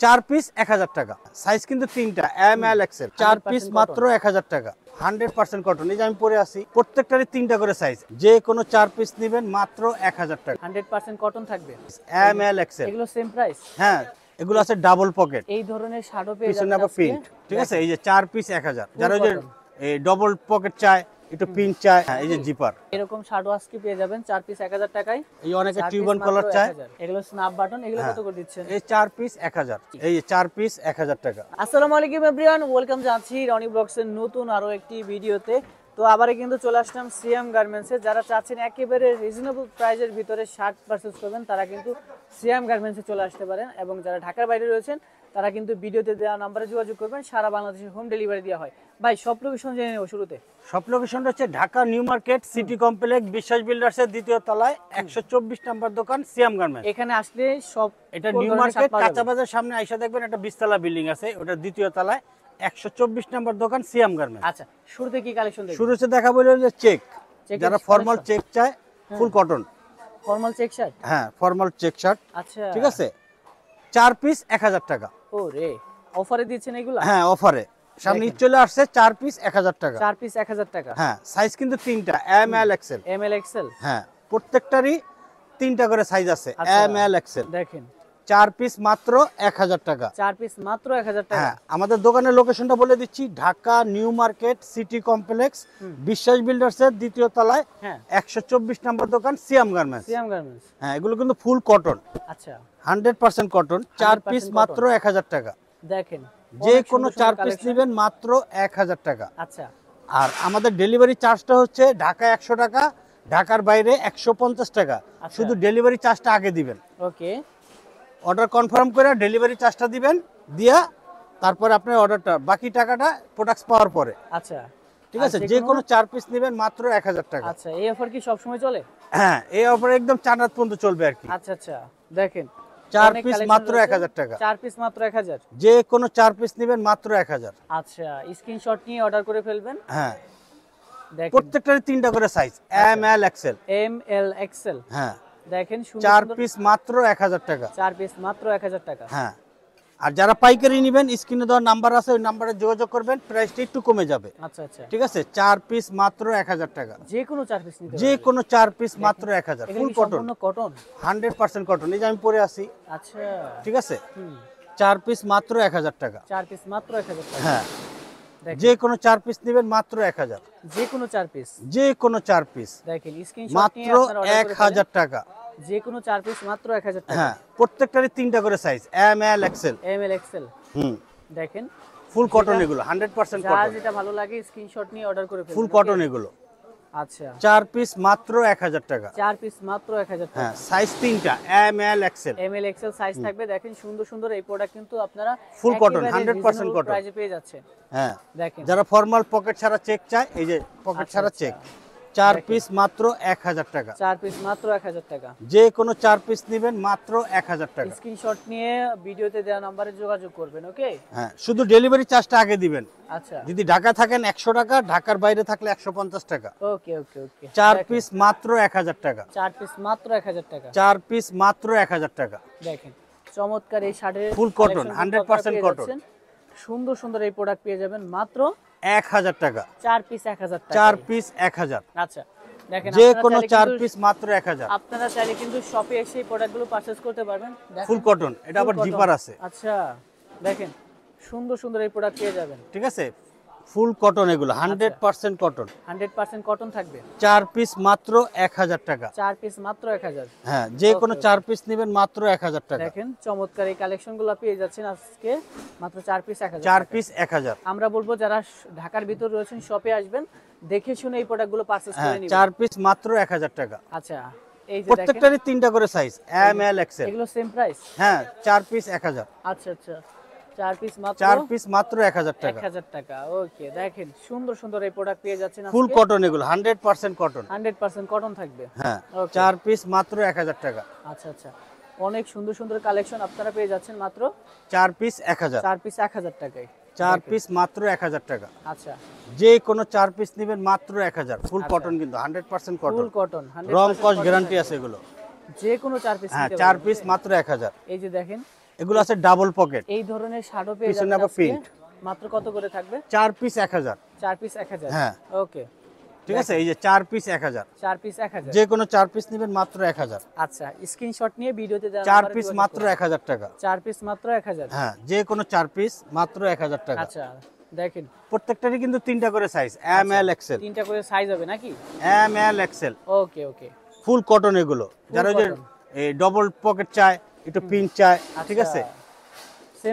4 piece 1000 টাকা, size কিন্তু তিনটা, এম এল এক্সেল। 4 পিস মাত্র 1000 টাকা, 100% কটন। এই যে আমি পরে আছি, প্রত্যেকটারই তিনটা করে সাইজ, যে কোনো 4 পিস নেবেন মাত্র 1000 টাকা। 100% কটন থাকবে, এম এল এক্সেল। এগুলো সেম প্রাইস? হ্যাঁ, এগুলো আছে ডাবল পকেট, এই ধরনের শাড়ো পেয়ে পিছনে যাবেন আবার আজকে। প্রিন্ট। ঠিক আছে, এই যে 4 পিস 1000। যারা ওই যে cotton। এই ডবল পকেট চায়, একটু প্রিন্ট চায়, হ্যাঁ, এই যে জিপার, এরকম শাড়ো আজকে পেয়ে যাবেন 4 পিস 1000 টাকায়। এই অনেকে 4 টিউবান পিস কলার মাত্র চায়, 1000। এগুলো স্ন্যাপ বাটন, এগুলো কত করে দিচ্ছেন? এই 4 পিস 1000, এই যে 4 পিস 1000 টাকা। আসসালামু আলাইকুম এভরিওয়ান, ওয়েলকাম জানাচ্ছি রনি ব্লগসের নতুন আরো একটি ভিডিওতে। তো আবারও কিন্তু চলে আসলাম সিএম গার্মেন্টসে। যারা চাচ্ছেন একেবারে রিজনেবল প্রাইসের ভিতরে শার্ট পারচেজ করবেন, তারা কিন্তু সিএম গার্মেন্টসে চলে আসতে পারেন। এবং যারা ঢাকার বাইরে রয়েছেন, তারা কিন্তু ভিডিওতে দেওয়া নাম্বারে যোগাযোগ করবেন, সারা বাংলাদেশে হোম ডেলিভারি দেওয়া হয়। ভাই, সব লোকেশন জেনে নেব শুরুতে। সব লোকেশনটা হচ্ছে Dhaka new market city complex, বিশ্বাস বিল্ডার্সের দ্বিতীয় তলায় 124 নম্বর দোকান সিএম গার্মেন্টস। এখানে আসলে সব, এটা নিউ মার্কেট কাঁচা বাজার সামনে আইসা দেখবেন একটা 20 তলা বিল্ডিং আছে, ওটা দ্বিতীয় তলায় 124 নম্বর দোকান সিএম গার্মেন্টস। আচ্ছা, শুরুতে কি কালেকশন দেখব? শুরুতে দেখা বলে যে চেক, যারা ফর্মাল চেক চায়, full cotton formal check shirt. হ্যাঁ, ফর্মাল চেক শার্ট। আচ্ছা, ঠিক আছে, 4 পিস 1000 টাকা। ও রে, অফারে দিচ্ছেন এগুলা? হ্যাঁ, অফারে সামনে ঈদ চলে আসছে। 4 পিস 1000 টাকা। 4 পিস 1000 টাকা। হ্যাঁ, সাইজ কিন্তু তিনটা, M L XL. M L XL. হ্যাঁ, প্রত্যেকটারই তিনটা করে সাইজ আছে, এম এল এক্সেল। দেখেন, 4 পিস মাত্র 1000 টাকা। 4 পিস মাত্র 1000 টাকা। হ্যাঁ, আমাদের দোকানের লোকেশনটা বলে দিচ্ছি, Dhaka new market city complex, বিশ্বাস বিল্ডার্সের দ্বিতীয় তলায় হ্যাঁ, 124 নম্বর দোকান সিএম গার্মেন্টস। CM garments. হ্যাঁ, এগুলো কিন্তু ফুল কটন, আচ্ছা, 100% কটন। 4 পিস 100% মাত্র 1000 টাকা। দেখেন, যে অনেক কোনো সুন্দর 4 সুন্দর পিস collection। নেবেন মাত্র 1000 টাকা। আচ্ছা, আর আমাদের ডেলিভারি চার্জটা হচ্ছে ঢাকা 100 টাকা, ঢাকার বাইরে 150 টাকা। আচ্ছা। শুধু ডেলিভারি চার্জটা আগে দিবেন, ওকে। অর্ডার কনফার্ম করে ডেলিভারি চার্জটা দিবেন, দিয়া তারপরে আপনার অর্ডারটা, বাকি টাকাটা প্রোডাক্টস পাওয়ার পরে। আচ্ছা, ঠিক আছে, যে কোনো 4 পিস নেবেন মাত্র 1000 টাকা। আচ্ছা, এই অফার কি সব সময় চলে? হ্যাঁ, এই অফার একদম 4 রাত পর্যন্ত চলবে আর কি। আচ্ছা আচ্ছা, দেখেন, 4 অনেক পিস collection মাত্র রয়েছে। 1000 টাকা। 4 পিস মাত্র 1000। যে কোনো 4 পিস নেবেন মাত্র 1000। আচ্ছা, স্ক্রিনশট নিয়ে অর্ডার করে ফেলবেন। হ্যাঁ, দেখেন, প্রত্যেকটারই তিনটা করে size, M L XL. M L XL. হ্যাঁ, দেখেন, সুন্দর 4 সুন্দর। পিস মাত্র 1000 টাকা। 4 পিস মাত্র 1000 টাকা। হ্যাঁ, আর যারা পাইকারি নেবেন, স্ক্রিনে দেওয়া নাম্বার আছে, ওই নাম্বারে যোগাযোগ করবেন, প্রাইসটা একটু কমে যাবে। আচ্ছা আচ্ছা, ঠিক আছে, 4 পিস মাত্র 1000 টাকা। যে কোনো 4 পিস নিতে যে পারবেন। কোনো 4 পিস মাত্র 1000, এগুলো ফুল কি কটন, সম্পূর্ণ কটন? 100% কটন। এই যে আমি পরে আছি, আচ্ছা, ঠিক আছে, হুম, 4 পিস মাত্র 1000 টাকা। 4 পিস মাত্র 1000 টাকা। হ্যাঁ, দেখেন, যে কোনো 4 পিস নেবেন মাত্র 1000। যে কোনো 4 পিস। যে কোনো 4 পিস দেখেন, স্ক্রিনশট নিয়ে মাত্র আপনারা অর্ডার করে ফেলেন। 1000 টাকা। যে কোনো 4 পিস মাত্র 1000 টাকা। হ্যাঁ, প্রত্যেকটারই তিনটা করে size, M L XL. M L XL. হুম, দেখেন, ফুল কটন এগুলো, 100% যার কটন, যেটা ভালো লাগে স্ক্রিনশট নিয়ে অর্ডার করে ফেলুন। ফুল কটন এগুলো। আচ্ছা, 4 পিস মাত্র 1000 টাকা। 4 পিস মাত্র 1000 টাকা। হ্যাঁ, সাইজ তিনটা, M L XL. M L XL size থাকবে। দেখেন, সুন্দর সুন্দর এই প্রোডাক্ট কিন্তু আপনারা Full cotton, একেবারে 100% reasonable cotton। প্রাইসে পেয়ে যাচ্ছেন। হ্যাঁ, দেখেন, যারা ফর্মাল পকেট ছাড়া চেক চায়, এই যে পকেট আচ্ছা, ছাড়া আচ্ছা। চেক, 4 দেখেন। পিস মাত্র 1000 টাকা। 4 পিস মাত্র 1000 টাকা। যে কোনো 4 পিস নেবেন মাত্র 1000 টাকা। স্ক্রিনশট নিয়ে ভিডিওতে দেওয়া নম্বরে যোগাযোগ করবেন। ওকে, হ্যাঁ, শুধু ডেলিভারি চার্জটা আগে দিবেন। আচ্ছা, যদি ঢাকা থাকেন 100 টাকা, ঢাকার বাইরে থাকলে 150 টাকা। ওকে ওকে ওকে। 4 পিস মাত্র 1000 টাকা। 4 পিস মাত্র 1000 টাকা। 4 পিস মাত্র 1000 টাকা। দেখেন, চমৎকার এই শার্টের Full cotton, collection কিন্তু 100% আপনারা পেয়ে cotton। যাচ্ছেন। সুন্দর সুন্দর এই প্রোডাক্ট পেয়ে যাবেন মাত্র 1000 টাকা। 4 পিস 1000 টাকা। 4 পিস 1000। আচ্ছা, দেখেন, যে আপনারা কোনো চাইলে 4 কিন্তু- পিস মাত্র 1000। আপনারা চাইলে কিন্তু শপে এসে এই প্রোডাক্টগুলো পারচেজ করতে পারবেন। দেখেন, ফুল কটন, এটা full আবার cotton। জিপার আছে। আচ্ছা, দেখেন, সুন্দর সুন্দর এই প্রোডাক্ট পেয়ে যাবেন। ঠিক আছে, ফুল কটন এগুলো, 100% কটন। 100% কটন থাকবে। 4 পিস মাত্র 1000 টাকা। 4 পিস মাত্র 1000। হ্যাঁ, যে কোনো 4 পিস নেবেন মাত্র 1000 টাকা। দেখেন, চমৎকার এই কালেকশনগুলো পেয়ে যাচ্ছেন আজকে মাত্র 4 পিস 1000। 4 পিস 1000। আমরা বলবো যারা ঢাকার ভিতর রয়েছেন শপে আসবেন, দেখে শুনে এই প্রোডাক্টগুলো পারচেজ হ্যাঁ, করে নিবেন। 4 পিস মাত্র 1000 টাকা। আচ্ছা, এই যে দেখেন, প্রত্যেকটারই তিনটা করে সাইজ, এম এল এক্সেল। এগুলো সেম প্রাইস? হ্যাঁ, 4 পিস 1000। আচ্ছা আচ্ছা, 4 পিস মাত্র 4 পিস মাত্র 1000 টাকা। 1000 টাকা। ওকে, দেখেন, সুন্দর সুন্দর এই প্রোডাক্ট পেয়ে যাচ্ছেন ফুল আজকে। কটন এগুলো, 100% কটন। 100% কটন থাকবে। হ্যাঁ, Okay. 4 পিস মাত্র 1000 টাকা। আচ্ছা আচ্ছা, অনেক সুন্দর সুন্দর কালেকশন আপনারা পেয়ে যাচ্ছেন মাত্র 4 পিস 1000। 4 পিস 1000 টাকায়। 4 পিস মাত্র 1000 টাকা। আচ্ছা, যে কোনো 4 পিস নেবেন মাত্র 1000। ফুল কটন কিন্তু 100% কটন, ফুল কটন, 100% রং কস cotton গ্যারান্টি থাকবে। আছে এগুলো। যে কোনো 4 পিস হ্যাঁ, নিতে 4 পারবেন। পিস মাত্র 1000। এই যে দেখেন, এগুলো আছে ডাবল পকেট, এই ধরনের শার্টও পেয়ে পিছনে যাবেন আবার আজকে। print। মাত্র কত করে থাকবে? 4 পিস 1000। 4 পিস 1000। হ্যাঁ। ওকে, ঠিক আছে, এই যে 4 পিস 1000, 4 পিস 1000। যে কোনো 4 পিস নেবেন মাত্র 1000। আচ্ছা, স্ক্রিনশট নিয়ে ভিডিওতে দেওয়া 4 নাম্বারে পিস যোগাযোগ মাত্র করুন। 1000 টাকা। 4 পিস মাত্র 1000। হ্যাঁ, যে কোনো 4 পিস মাত্র 1000 টাকা। আচ্ছা, দেখেন প্রত্যেকটারই কিন্তু 3টা করে সাইজ, এম এল এক্সেল। 3টা করে সাইজ হবে নাকি? এম এল এক্সেল, ওকে ওকে। ফুল কটন এগুলো। যারা ওই যে cotton। এই ডবল পকেট চায়, একটু প্রিন্ট চায়, ঠিক আছে।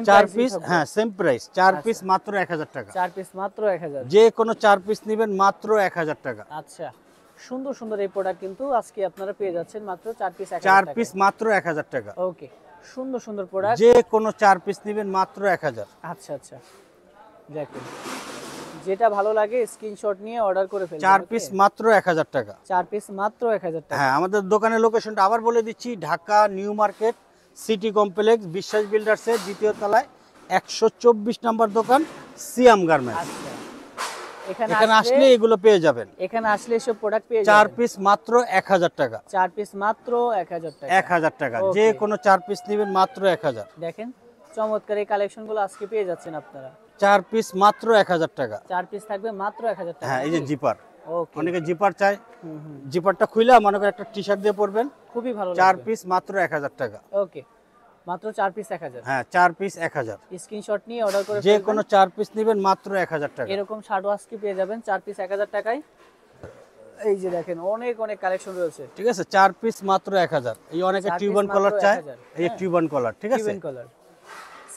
4 পিস, হ্যাঁ সেম প্রাইস, 4 পিস মাত্র 1000 টাকা। 4 পিস মাত্র 1000। যে কোনো 4 পিস নেবেন মাত্র 1000 টাকা। আচ্ছা, সুন্দর সুন্দর এই প্রোডাক্ট কিন্তু আজকে আপনারা পেয়ে যাচ্ছেন মাত্র 4 পিস 1000 4 টাকায়। পিস মাত্র 1000 টাকা। ওকে, সুন্দর সুন্দর প্রোডাক্ট। যে কোনো 4 পিস নেবেন মাত্র 1000। আচ্ছা আচ্ছা, দেখুন যেটা ভালো লাগে স্ক্রিনশট নিয়ে অর্ডার করে ফেলুন। 4 পিস মাত্র 1000 টাকা। 4 পিস মাত্র 1000 টাকা। হ্যাঁ, আমাদের দোকানের লোকেশনটা আবার বলে দিচ্ছি, Dhaka new market city complex, বিশ্বাস বিল্ডার্সের দ্বিতীয় তলায় 124 নম্বর দোকান, সিয়াম গার্মেন্টস। আচ্ছা, এখানে এখানে আসলে এগুলো পেয়ে যাবেন। এখানে আসলে এসব প্রোডাক্ট পেয়ে 4 যাবেন। পিস মাত্র 1000 টাকা। 4 পিস মাত্র 1000 টাকা। 1000 টাকা, Okay. যে কোনো 4 পিস নেবেন মাত্র 1000। দেখেন চমৎকার এই কালেকশনগুলো আজকে পেয়ে যাচ্ছেন আপনারা। 4 পিস মাত্র 1000 টাকা। 4 পিস থাকবে মাত্র 1000 টাকা। হ্যাঁ, এই যে জিপার, ওকে, অনেকে জিপার চায়, হুম হুম, জিপারটা খুইলা মনে করেন একটা টি শার্ট দিয়ে পরবেন। খুবই ভালো 4 লাগবে। পিস মাত্র 1000 টাকা। ওকে, মাত্র 4 পিস 1000। হ্যাঁ, 4 পিস 1000। স্ক্রিনশট নিয়ে অর্ডার করে যে ফেলবেন। কোনো 4 পিস নেবেন মাত্র 1000 টাকা। এরকম শার্টও আজকে পেয়ে যাবেন 4 পিস 1000 টাকায়। এই যে দেখেন অনেক অনেক কালেকশন রয়েছে। ঠিক আছে, 4 পিস মাত্র 1000। এই অনেকে 4 piece টিউবান মাত্র কলার চায়, 1000, এই যে হ্যাঁ। টিউবান কলার, ঠিক আছে। টিভেন কালার।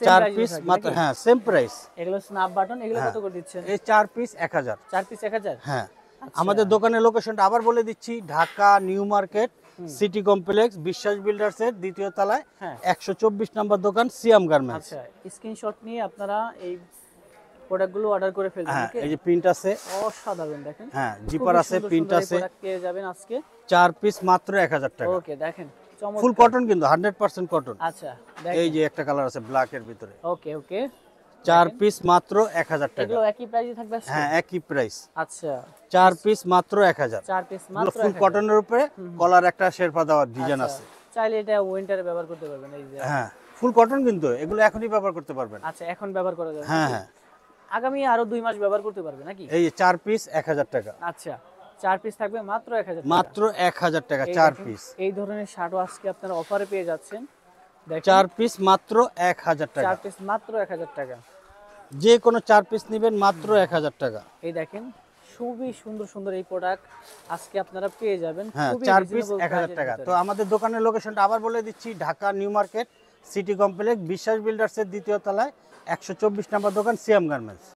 4 পিস মাত্র, হ্যাঁ সেম প্রাইস। এগুলো স্ন্যাপ বাটন, এগুলো হ্যাঁ। কত করে দিচ্ছেন? এই 4 পিস 1000। 4 পিস 1000। হ্যাঁ, আচ্ছা। আমাদের দোকানের লোকেশনটা আবার বলে দিচ্ছি, Dhaka new market city complex, বিশ্বাস বিল্ডার্সের দ্বিতীয় তলায় হ্যাঁ। 124 নম্বর দোকান, সিয়াম গার্মেন্টস। আচ্ছা, স্ক্রিনশট নিয়ে আপনারা এই প্রোডাক্টগুলো অর্ডার করে ফেলবেন। হ্যাঁ, ওকে, এই যে প্রিন্ট আছে, অসাধারণ দেখেন। হ্যাঁ জিপার আছে, প্রিন্ট আছে। পেয়ে যাবেন আজকে। 4 পিস মাত্র 1000 টাকা। ওকে, দেখেন চমৎকার। ফুল কটন কিন্তু 100% কটন। আচ্ছা, এই দেখেন। যে একটা কালার আছে ব্ল্যাক এর ভিতরে। ওকে ওকে, 4 পিস মাত্র 1000 টাকা। এগুলো একই প্রাইসে থাকবে আজকে? হ্যাঁ, একই প্রাইস। আচ্ছা, 4 পিস মাত্র 1000। 4 পিস মাত্র ফুল 1000। কটনের উপরে কলার একটা শেরপা দেওয়ার ডিজাইন আচ্ছা, আছে। চাইলে এটা উইন্টারে ব্যবহার করতে পারবেন। এই যে হ্যাঁ, ফুল কটন কিন্তু এগুলো এখনই ব্যবহার করতে পারবেন। আচ্ছা, এখন ব্যবহার করা যাবে হ্যাঁ নাকি? হ্যাঁ, আগামী আরো 2 মাস ব্যবহার করতে পারবে নাকি? এই যে 4 পিস 1000 টাকা। আচ্ছা, 4 পিস থাকবে মাত্র 1000 টাকা। মাত্র 1000 টাকা এই 4 দেখেন, পিস। এই ধরনের শার্টও আজকে আপনারা অফারে পেয়ে যাচ্ছেন। দেখেন 4 পিস মাত্র 1000 টাকা। 4 পিস মাত্র 1000 টাকা। যে কোনো 4 পিস নেবেন মাত্র 1000 টাকা। এই দেখেন খুবই সুন্দর সুন্দর এই প্রোডাক্ট আজকে আপনারা পেয়ে যাবেন হ্যাঁ, খুবই 4 পিস reasonable 1000 price-এর টাকা। ভিতরে। তো আমাদের দোকানের লোকেশনটা আবার বলে দিচ্ছি, Dhaka new market city complex, বিশ্বাস বিল্ডার্সের দ্বিতীয় তলায় 124 নম্বর দোকান, সিয়াম গার্মেন্টস।